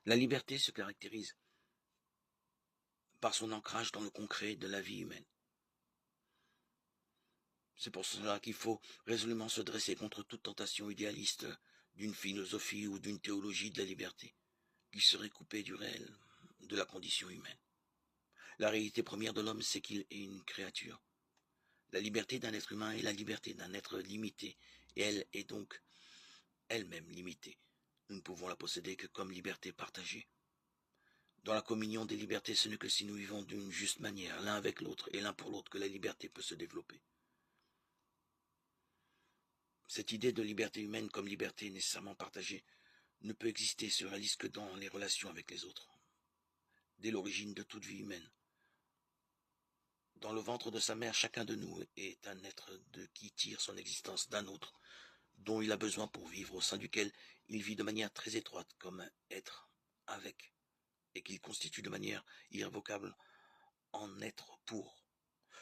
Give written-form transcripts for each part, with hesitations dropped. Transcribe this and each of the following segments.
La liberté se caractérise par son ancrage dans le concret de la vie humaine. C'est pour cela qu'il faut résolument se dresser contre toute tentation idéaliste d'une philosophie ou d'une théologie de la liberté, qui serait coupée du réel, de la condition humaine. La réalité première de l'homme, c'est qu'il est une créature. La liberté d'un être humain est la liberté d'un être limité, et elle est donc elle-même limitée. Nous ne pouvons la posséder que comme liberté partagée. Dans la communion des libertés, ce n'est que si nous vivons d'une juste manière, l'un avec l'autre et l'un pour l'autre, que la liberté peut se développer. Cette idée de liberté humaine comme liberté nécessairement partagée ne peut exister, se réalise que dans les relations avec les autres. Dès l'origine de toute vie humaine, dans le ventre de sa mère, chacun de nous est un être qui tire son existence d'un autre, dont il a besoin pour vivre, au sein duquel il vit de manière très étroite comme un être avec, et qu'il constitue de manière irrévocable en être pour.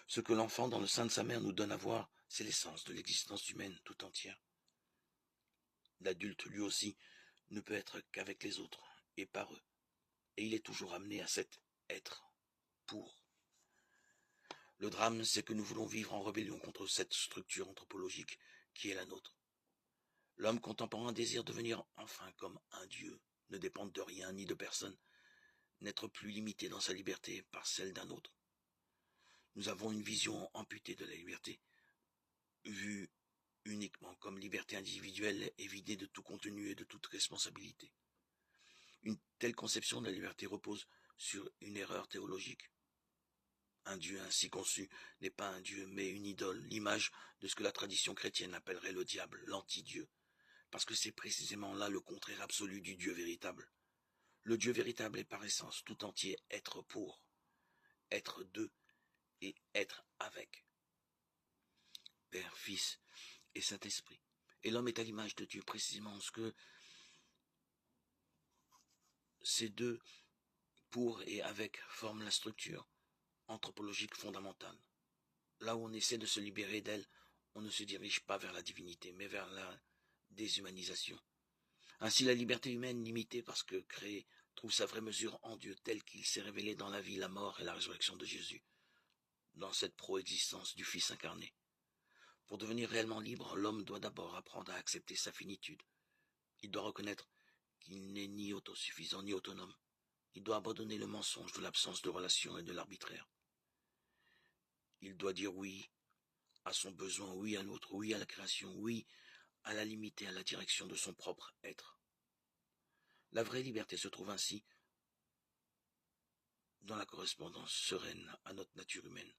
Ce que l'enfant dans le sein de sa mère nous donne à voir, c'est l'essence de l'existence humaine tout entière. L'adulte, lui aussi, ne peut être qu'avec les autres et par eux, et il est toujours amené à cet être pour. Le drame, c'est que nous voulons vivre en rébellion contre cette structure anthropologique qui est la nôtre. L'homme contemporain désire devenir enfin comme un dieu, ne dépendre de rien ni de personne, n'être plus limité dans sa liberté par celle d'un autre. Nous avons une vision amputée de la liberté, vue uniquement comme liberté individuelle et vidée de tout contenu et de toute responsabilité. Une telle conception de la liberté repose sur une erreur théologique. Un Dieu ainsi conçu n'est pas un Dieu, mais une idole, l'image de ce que la tradition chrétienne appellerait le diable, l'anti-Dieu, parce que c'est précisément là le contraire absolu du Dieu véritable. Le Dieu véritable est par essence tout entier être pour, être de et être avec. Père, Fils et Saint-Esprit. Et l'homme est à l'image de Dieu, précisément ce que ces deux, pour et avec, forment la structure anthropologique fondamentale. Là où on essaie de se libérer d'elle, on ne se dirige pas vers la divinité, mais vers la déshumanisation. Ainsi, la liberté humaine, limitée parce que créée, trouve sa vraie mesure en Dieu, tel qu'il s'est révélé dans la vie, la mort et la résurrection de Jésus, dans cette proexistence du Fils incarné. Pour devenir réellement libre, l'homme doit d'abord apprendre à accepter sa finitude. Il doit reconnaître qu'il n'est ni autosuffisant ni autonome. Il doit abandonner le mensonge de l'absence de relation et de l'arbitraire. Il doit dire oui à son besoin, oui à l'autre, oui à la création, oui à la limite et à la direction de son propre être. La vraie liberté se trouve ainsi dans la correspondance sereine à notre nature humaine,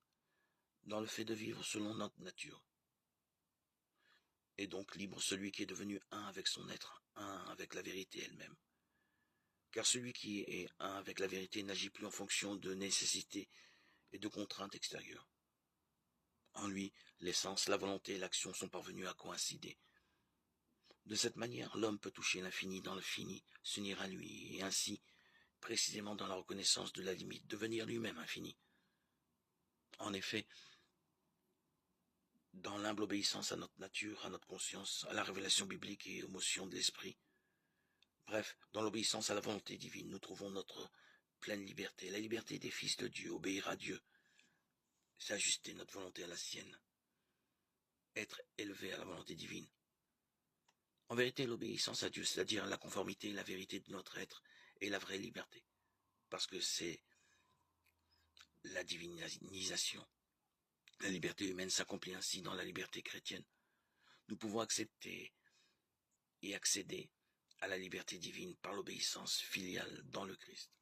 dans le fait de vivre selon notre nature. Et donc libre celui qui est devenu un avec son être, un avec la vérité elle-même. Car celui qui est un avec la vérité n'agit plus en fonction de nécessités et de contraintes extérieures. En lui, l'essence, la volonté et l'action sont parvenus à coïncider. De cette manière, l'homme peut toucher l'infini dans le fini, s'unir à lui, et ainsi, précisément dans la reconnaissance de la limite, devenir lui-même infini. En effet, dans l'humble obéissance à notre nature, à notre conscience, à la révélation biblique et aux motions de l'esprit, bref, dans l'obéissance à la volonté divine, nous trouvons notre pleine liberté, la liberté des fils de Dieu, obéir à Dieu, c'est ajuster notre volonté à la sienne, être élevé à la volonté divine. En vérité, l'obéissance à Dieu, c'est-à-dire la conformité et la vérité de notre être, est la vraie liberté, parce que c'est la divinisation. La liberté humaine s'accomplit ainsi dans la liberté chrétienne. Nous pouvons accepter et accéder à la liberté divine par l'obéissance filiale dans le Christ.